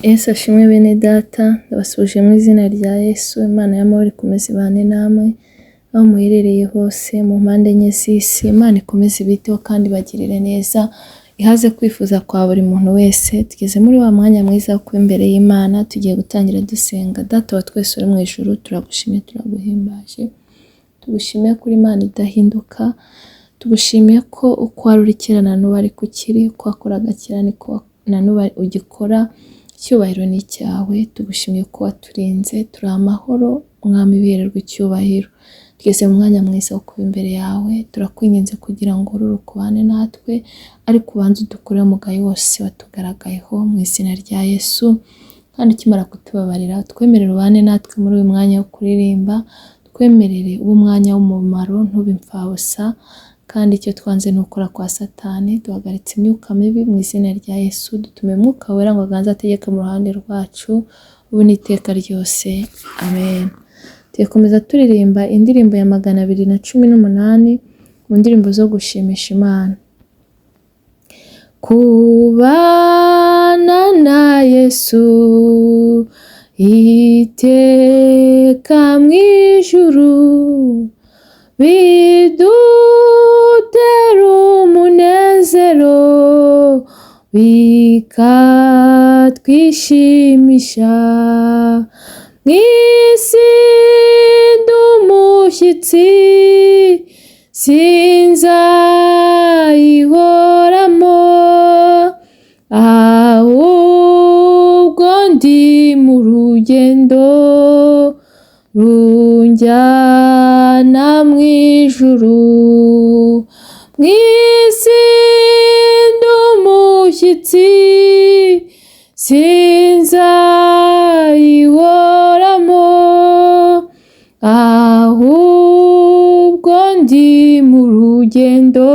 Yesu ashimwe bene data, ndabasuje mu izina rya Yesu. Imana y'amahoro ikomeze ibane namwe aho muherereye hose mu mpande enye z'isi. Imana ikomeze ibiteho kandi bagirire neza, ihaze kwifuza kwa buri muntu wese. Tugeze muri wa mwanya mwiza wo kuba imbere y'Imana, tugiye gutangira dusenga. Data wa twese uri mu ijuru, turagushimiye, turaguhimbaje, tugushimiye kuri Imana idahinduka, tugushimiye ko uko wari uri kera na n'ubu ariko ukiri, uko wakoraga kera niko na n'ubu ugikora. Icyubahiro ni icyawe, tugushimiye ko waturinze, turi amahoro, Mwami bihererwe icyubahiro. Tugeze mu mwanya mwiza wo kuba imbere yawe, turakwinginze kugira ngo ururu kubane natwe, ariko ubanze udukure umugayo wose watugaragayeho mu izina rya Yesu. Kandi ukimara kutubabarira, twemerere ubane natwe muri uyu mwanya wo kuririmba, twemerere ube umwanya w'umumaro, ntube imfabusa. Kandi icyo twanze ni ukora kwa Satani, duhagaritse imyuka mibi mu izina rya Yesu. Dutume Mwuka Wera ngo aganze ategeke mu ruhande rwacu ubu n'iteka ryose, amen. Tukomeza turirimba indirimbo ya 218 mu ndirimbo zo gushimisha Imana. Kubana na Yesu iteka mu ijuru, bidutera umunezero, bikatwishimisha. Mw'isi ndi umushyitsi, sinzayihoramo, ahubwo ndi mu rugendo runjyana mu ijuru. Mw'isi ndi umushyitsi, sinzayihoramo, ahubwo ndi mu rugendo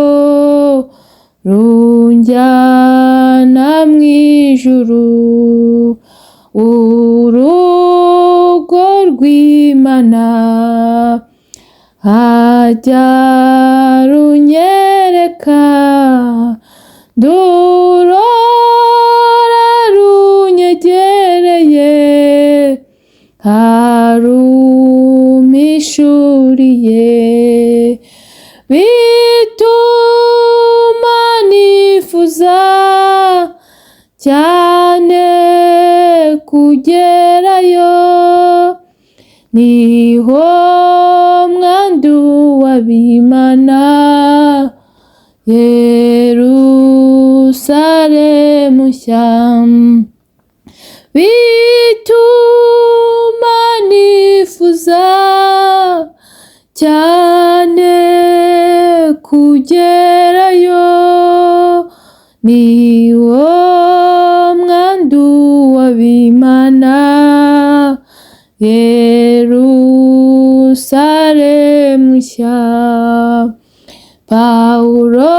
runjyana mu ijuru. Urugo rw'Imana hajya runyereka, ndurora runyegereye, harumishuriye, bituma nifuza cyane kugerayo. Niho mwandu w'Imana, Yerusalemu nshya, bituma nifuza cyane kugerayo. Niwo mwandu w'Imana, Yerusalemu nshya. Pawulo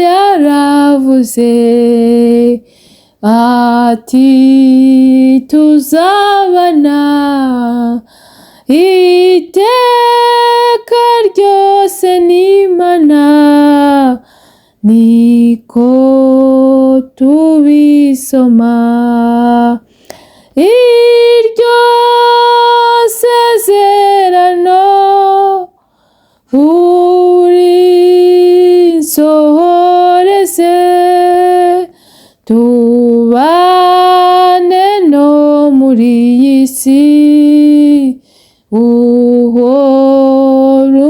yaravuze ati tuzabana iteka ryose n'Imana, niko tubisoma. Iryo sezerano urinsohoreze, tubane no muri iyi si, uhora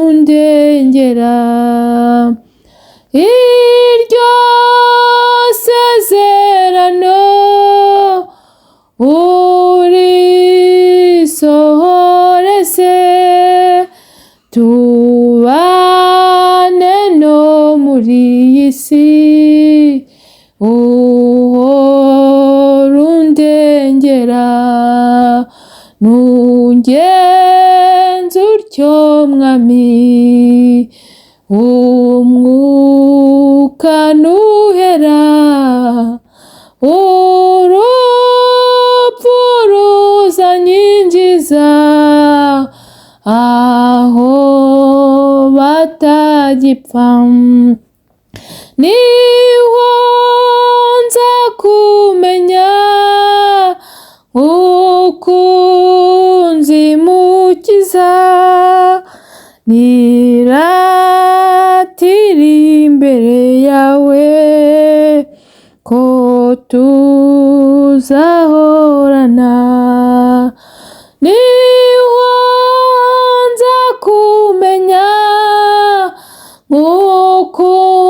undengera. Iryo sezerano urisohoreze, tubane no muri iyi si, uhora undengera. Nungenza utyo Mwami, umwuka nuhera, urupfu ruzanyinjiza aho batagipfa. Niho nza kumenya mukunzi mukiza niratira imbere yawe ko tuzahorana niwanza kumenya mukunzi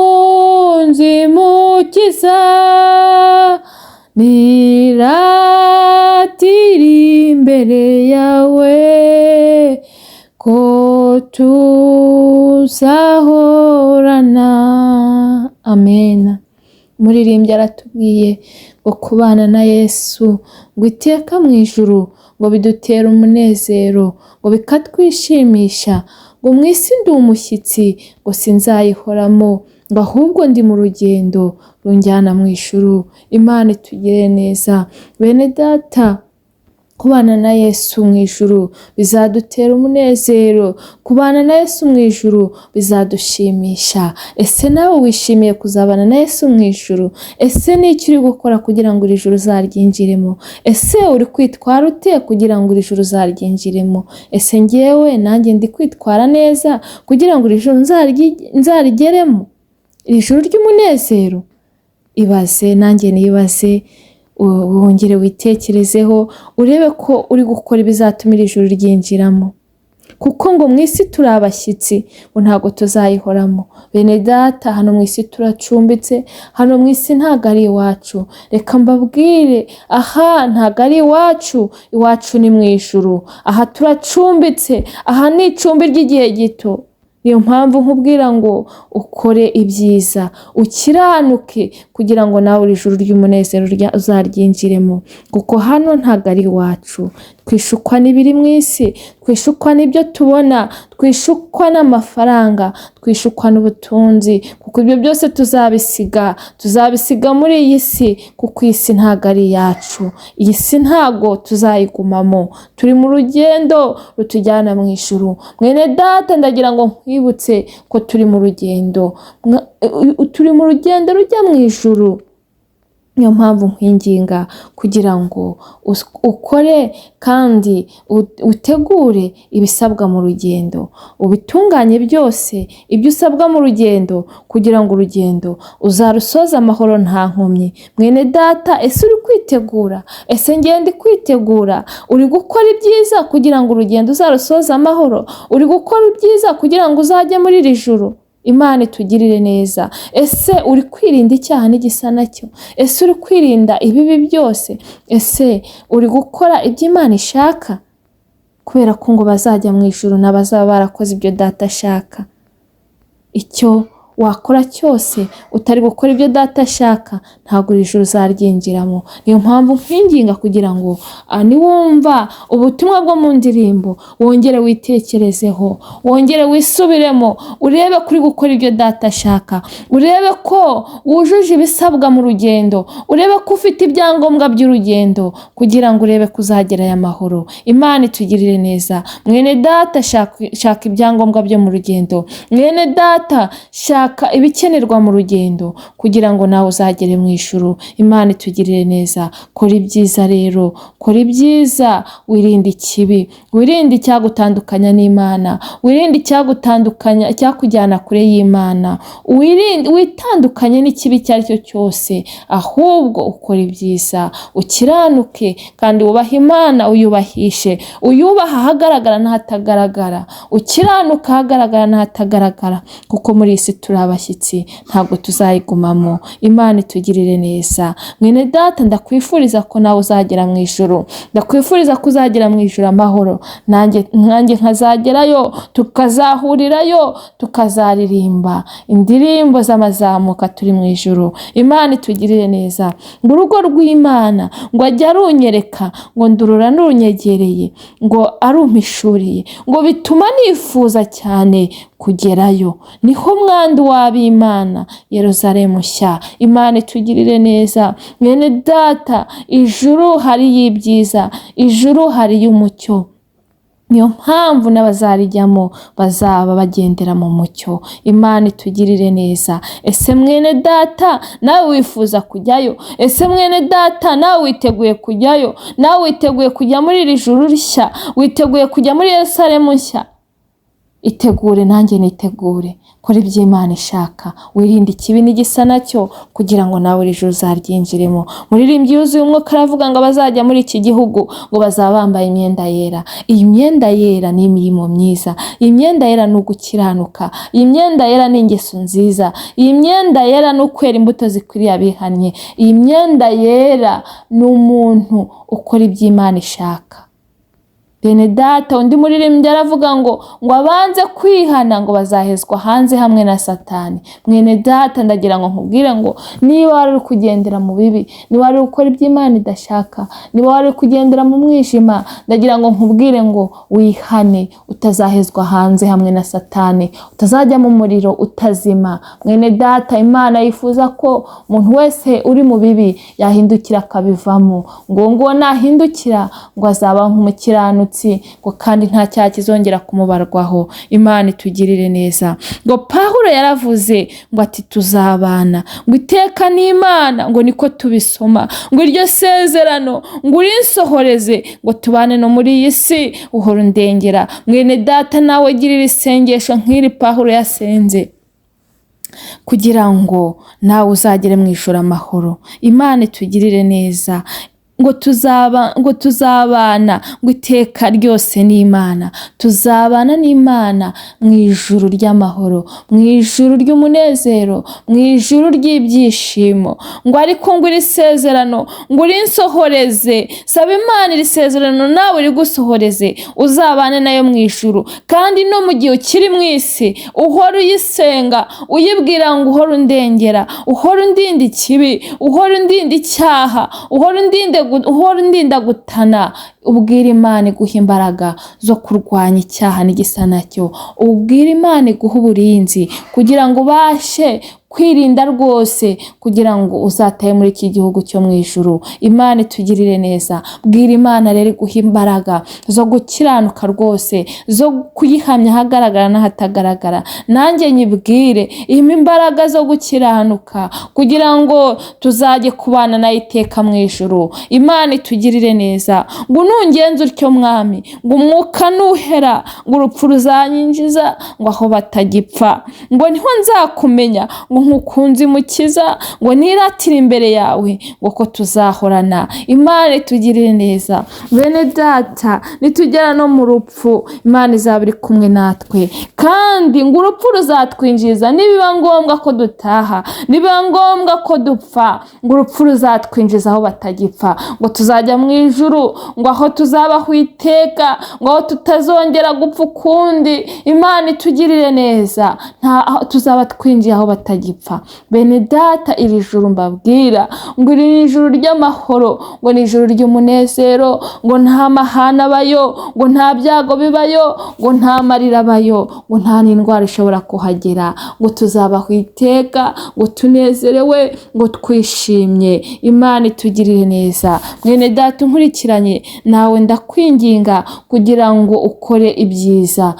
mukiza niratira imbere yawe ko tuzahorana. Amen. Umuririmbyi aratubwiye ngo kubana na Yesu ngo iteka mu ijuru ngo bidutera umunezero ngo bikatwishimisha ngo mw'isi ndi umushyitsi ngo sinzayihoramo ngo ahubwo ndi mu rugendo runjyana mu ijuru. Imana itugire neza. Bene data, kubana na Yesu mu ijuru bizadutera umunezero, kubana na Yesu mu ijuru bizadushimisha. Ese nawe wishimiye kuzabana na Yesu mu ijuru? Ese ni iki uri gukora kugira ngo iri juru uzaryinjiremo? Ese uri kwitwara ute kugira ngo iri juru uzaryinjiremo? Ese ngewe nanjye ndi kwitwara neza kugira ngo iri juru nzarigeremo, iri juru ry'umunezero? Ibaze, nanjye nibaze, wongere witekerezeho urebe ko uri gukora ibizatuma iri juru ryinjiramo, kuko ngo mw'isi turi abashyitsi ngo ntago tuzayihoramo. Bene data, hano mw'isi turacumbitse, hano mw'isi ntago ari iwacu. Reka mbabwire, aha ntago ari iwacu, iwacu ni mu ijuru. Aha turacumbitse, aha ni icumbi ry'igihe gito. Niyo mpamvu nkubwira ngo ukore ibyiza, ukiranuke kugira ngo nawe iri juru ry'umunezero uzaryinjiremo, kuko hano ntago ari iwacu. Twishukwa n'ibiri mu isi, twishukwa n'ibyo tubona, twishukwa n'amafaranga, twishukwa n'ubutunzi, kuko ibyo byose tuzabisiga muri iyi si, kuko iyi si ntago ari iyacu. Iyi si ntago tuzayigumamo, turi mu rugendo rutujyana mu ijuru. Mwene data, ndagira ngo nkwibutse ko turi mu rugendo rujya mu ijuru. Niyo mpamvu nkwinginga kugira ngo ukore kandi utegure ibisabwa mu rugendo, ubitunganye byose ibyo usabwa mu rugendo, kugira ngo urugendo uzarusoze amahoro nta nkomyi. Mwene data, ese uri kwitegura? Ese ngende kwitegura? Uri gukora ibyiza kugira ngo urugendo uzarusoze amahoro? Uri gukora ibyiza kugira ngo uzajye muri iri juru? Imana itugirire neza. Ese uri kwirinda icyaha n'igisa nacyo? Ese uri kwirinda ibibi byose? Ese uri gukora ibyo Imana ishaka? Kubera ko ngo bazajya mu ijuru n'abazaba barakoze ibyo Data ashaka. Icyo wakora cyose utari gukora ibyo Data ashaka, ntabwo iri juru uzaryinjiramo. Niyo mpamvu nkwinginga kugira ngo niwumva ubutumwa bwo mu ndirimbo wongere witekerezeho, wongere wisubiremo, urebe kuri gukora ibyo Data ashaka, urebe ko wujuje ibisabwa mu rugendo, urebe ko ufite ibyangombwa by'urugendo, kugira ngo urebe ko uzagerayo amahoro. Imana itugirire neza. Mwene data, shaka ibyangombwa byo mu rugendo. Mwene data, shaka ibikenerwa mu rugendo kugira ngo nawe uzagere mu ijuru. Imana itugirire neza. Kora ibyiza rero, kora ibyiza, wirinde ikibi, wirinde icyagutandukanya n'Imana, wirinde icyakujyana kure y'Imana, witandukanye n'ikibi icyo ari cyo cyose, ahubwo ukora ibyiza, ukiranuke kandi wubaha Imana, uyubahishe, uyubaha ahagaragara n'ahatagaragara, ukiranuka ahagaragara n'ahatagaragara, kuko muri iyi si turi abashyitsi, ntabwo tuzayigumamo. Imana itugirire neza. Mwene data, ndakwifuriza ko nawe uzagera mu ijuru, ndakwifuriza ko uzagera mu ijuru amahoro. Nanjye nkazagerayo, tukazahurirayo, tukazaririmba indirimbo z'amazamuka turi mu ijuru. Imana itugirire neza. Ngo urugo rw'Imana ngo ajye arunyereka, ngo ndurura n'urunyegereye, ngo arumpishuriye, ngo bituma nifuza cyane kugerayo. Niho mwandu w'Imana, Yerusalemu nshya. Imana itugirire neza. Mwene data, ijuru hari y'ibyiza, ijuru hari y'umucyo. niyo mpamvu n'abazarijyamo bazaba bagendera mu mucyo. Imana itugirire neza. Ese mwene data nawe wifuza kujyayo? Ese mwene data nawe witeguye kujyayo? Nawe witeguye kujya muri iri juru rishya? Witeguye kujya muri Yerusalemu nshya? Itegure, nanjye nitegure. Kora ibyo Imana ishaka, wirinde ikibi n'igisa nacyo, kugira ngo nawe iri juru uzaryinjiremo. Muririmbyi yuzuye umwuka aravuga ngo abazajya muri iki gihugu ngo bazaba bambaye imyenda yera. Iyi myenda yera ni imirimo myiza. Iyi myenda yera ni ugukiranuka. Iyi myenda yera ni ingeso nziza. Iyi myenda yera ni ukwera imbuto zikwiriye abihannye. Iyi myenda yera ni umuntu ukora ibyo Imana ishaka. Bene data, undi muririmbyi aravuga ngo abanze kwihana ngo bazahezwa hanze hamwe na Satani. Mwene data, ndagira ngo nkubwire ngo niba wari kugendera mu bibi, niba wari gukora ibyo Imana idashaka, niba wari kugendera mu mwijima, ndagira ngo nkubwire ngo wihane, utazahezwa hanze hamwe na Satani, utazajya mu muriro utazima. Mwene data, Imana yifuza ko umuntu wese uri mu bibi yahindukira akabivamo. ngo nahindukira ngo azaba nk'umukiranutsi, ngo kandi nta cyaha kizongera kumubarwaho. Imana itugirire neza. Ngo Pawulo yaravuze ngo ati tuzabana, ngo iteka n'Imana, ngo niko tubisoma, ngo iryo sezerano ngo urinsohoreze, ngo tubane no muri iyi si uhora undengera. Mwene data, nawe girira isengesho nk'iri Pawulo yasenze, kugira ngo nawe uzagere mu ijuru amahoro. Imana itugirire neza. ngo tuzabana, ngo iteka ryose n'Imana. Tuzabana n'Imana mu ijuru ry'amahoro, mu ijuru ry'umunezero, mu ijuru ry'ibyishimo. Ngo ariko ngo iri sezerano ngo urinsohoreze. Saba Imana iri sezerano nawe rigusohoreze, uzabane nayo mu ijuru. Kandi no mu gihe ukiri mu isi uhora uyisenga, uyibwira ngo uhora undengera, uhora undinda ikibi, uhora undinda icyaha, uhora undinda gutana. Ubwira Imana iguha imbaraga zo kurwanya icyaha n'igisa nacyo. Ubwira Imana iguha uburinzi kugira ngo ubashe kwirinda rwose, kugira ngo uzataye muri iki gihugu cyo mu ijuru. Imana itugirire neza. Bwira Imana rero iguha imbaraga zo gukiranuka rwose, zo kuyihamya ahagaragara n'ahatagaragara. Nanjye nyibwire impa imbaraga zo gukiranuka, kugira ngo tuzajye kubana nayo iteka mu ijuru. Imana itugirire neza. Ngo nungenza utyo Mwami, ngo umwuka nuhera, ngo urupfu ruzanyinjiza, ngo aho batagipfa, ngo niho nzakumenya, ngo nkukunze Mukiza, ngo niratire imbere yawe, ngo ko tuzahorana. Imana itugirire neza. Bene data, nitugera no mu rupfu, Imana izaba iri kumwe natwe, kandi ngo urupfu ruzatwinjiza. Nibiba ngombwa ko dutaha, nibiba ngombwa ko dupfa, ngo urupfu ruzatwinjiza aho batagipfa, ngo tuzajya mu ijuru, ngo aho tuzabaho iteka, ngo aho tutazongera gupfa ukundi. Imana itugirire neza. Tuzaba twinjiye aho batagipfa. Bene data, iri juru mbabwira ngo iri ni ijuru ry'amahoro, ngo ni ijuru ry'umunezero, ngo nta mahana abayo, ngo nta byago bibayo, ngo nta marira abayo, ngo nta n'indwara ishobora kuhagera, ngo tuzabaho iteka, ngo tunezerewe, ngo twishimye. Imana itugirire neza. Mwene data unkurikiranye, nawe ndakwinginga kugira ngo ukore ibyiza,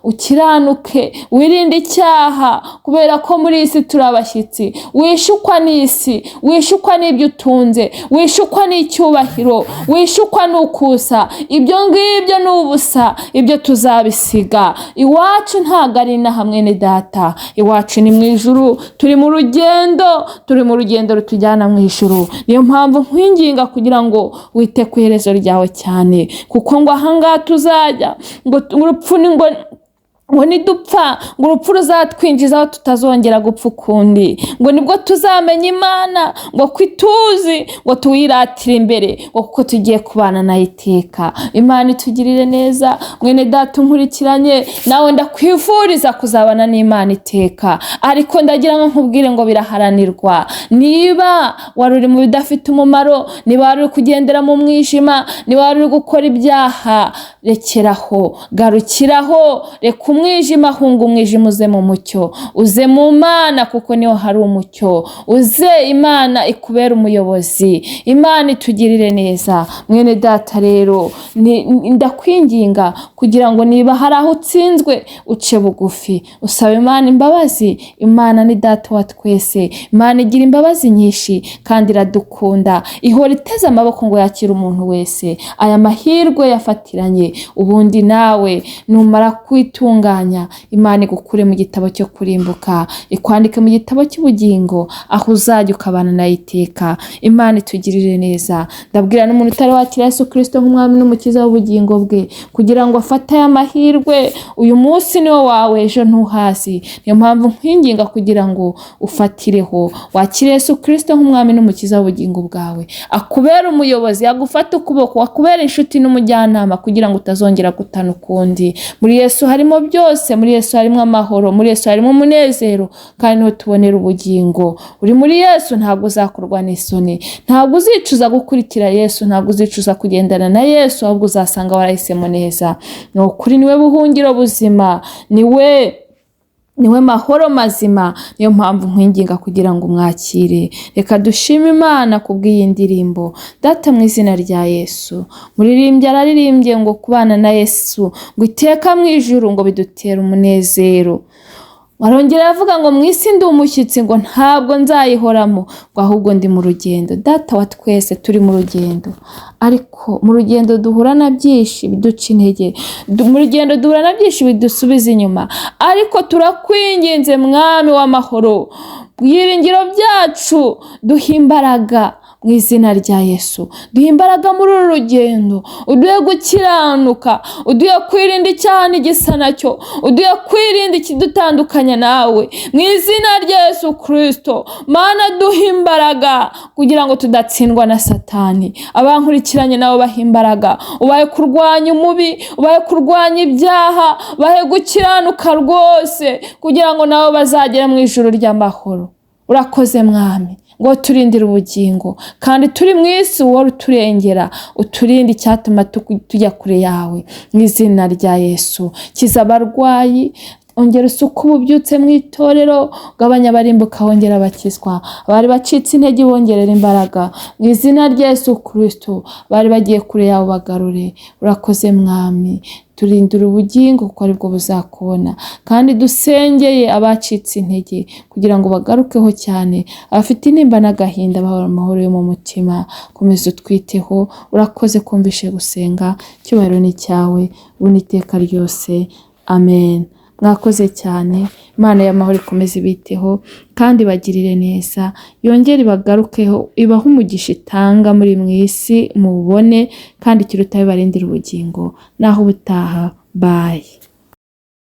ukiranuke, wirinde icyaha, kubera ko muri isi turi abashyitsi. Wishukwa n'isi, wishukwa n'ibyo utunze, wishukwa n'icyubahiro, wishukwa n'ukusa. Ibyo ngibyo ni ubusa, ibyo tuzabisiga. Iwacu ntago ari inaha mwene data, iwacu ni mu ijuru. Turi mu rugendo rutujyana mu ijuru. Niyo mpamvu nkwinginga kugira ngo wite ku iherezo ryawe cyane, kuko ngo ahangaha tuzajya, ngo urupfu ni ngo nidupfa, ngo urupfu ruzatwinjiza aho tutazongera gupfa ukundi. Ngo nibwo tuzamenya Imana, ngo kwituzi, ngo tuyiratire imbere, ngo kuko tugiye kubana nayo iteka. Imana itugirire neza. Mwene data unkurikiranye, nawe ndakwifuriza kuzabana n'Imana iteka. Ariko ndagira ngo nkubwire ngo biraharanirwa. Niba wari uri mu bidafite umumaro, niba wari uri kugendera mu mwijima, niba wari uri gukora ibyaha, rekeraho, garukiraho, reka umwijima ahunga umwijima uze mu mucyo, uze mu Mana kuko niho hari umucyo, uze Imana ikubera umuyobozi, Imana itugirire neza. Mwene data rero ndakwinginga kugira ngo niba hari aho utsinzwe uce bugufi, usaba Imana imbabazi. Imana ni data wa twese, Imana igira imbabazi nyinshi kandi iradukunda, ihora iteze amaboko ngo yakire umuntu wese. Aya mahirwe yafatiranye, ubundi nawe numara kwitunganya, Imana igukure mu gitabo cyo kurimbuka, ikwandike mu gitabo cy'ubugingo, aho uzajya ukabana nayo iteka. Imana itugirire neza. Ndabwira n'umuntu utari wakira Yesu Kristo nk'umwami n'umukiza w'ubugingo bwe, kugira ngo afate aya mahirwe. Uyu munsi niwo wawe, ejo ntuhazi. Niyo mpamvu nkwinginga kugira ngo ufatireho, wakire Yesu Kristo nk'umwami n'umukiza w'ubugingo bwawe, akubera umuyobozi, agufata ukuboko, akubera inshuti n'umujyanama, kugira ngo utazongera gutana ukundi. Muri Yesu harimo byose, muri Yesu harimo amahoro, muri Yesu harimo umunezero, kandi niho tubonera ubugingo. Uri muri Yesu ntabwo uzakorwa n'isoni, ntabwo uzicuza gukurikira Yesu, ntabwo uzicuza kugendana na Yesu, ahubwo uzasanga warahisemo neza. Ni ukuri niwe buhungiro buzima, niwe mahoro mazima. Niyo mpamvu nkwinginga kugira ngo umwakire. Reka dushime Imana kubw'iyi ndirimbo. Data mu izina rya Yesu, muririmbyi araririmbye ngo kubana na Yesu ngo iteka mu ijuru ngo bidutere umunezero. Warongera avuga ngo mw'isi ndi umushyitsi ngo ntabwo nzayihoramo, ngo ahubwo ndi mu rugendo. Data wa twese turi mu rugendo, ariko mu rugendo duhura na byinshi biduca intege, mu rugendo duhura na byinshi bidusubiza inyuma, ariko turakwinginze Mwami w'amahoro, bwiringiro byacu duha imbaraga mu izina rya Yesu. Duha imbaraga muri uru rugendo, uduhe gukiranuka, uduhe kwirinda icyaha n'igisa nacyo, uduhe kwirinda ikidutandukanya nawe mu izina rya Yesu Kristo. Mana duha imbaraga kugira ngo tudatsindwa na Satani. Abankurikiranye nabo baha imbaraga, ubaye kurwanya umubi, ubaye kurwanya ibyaha, bahe gukiranuka rwose kugira ngo nabo bazagera mu ijuru ry'amahoro. Urakoze Mwami ngo turindire ubugingo, kandi turi mu isi wowe uturengera, uturinde icyatuma tujya kure yawe mu izina rya Yesu. Kiza abarwayi, ongera usuka ububyutse mu itorero, gabanya abarimbuka wongera abakizwa, abari bacitse intege bongerera imbaraga mu izina rya Yesu Kristo, bari bagiye kure yawe bagarure. Urakoze Mwami, turindira ubugingo kuko aribwo buzakubona, kandi dusengeye abacitse intege kugira ngo bagarukeho cyane, abafite intimba n'agahinda bahora amahoro yo mu mutima. Komeza utwiteho. Urakoze kumvishe gusenga, icyubahiro ni cyawe ubu n'iteka ryose. Amen. Mwakoze cyane. Imana y'amahoro ikomeze ibiteho kandi bagirire neza, yongere ibagarukeho, ibahe umugisha itanga muri mw'isi mubone, kandi ikiruta bibarindira ubugingo. Naho ubutaha. Bye.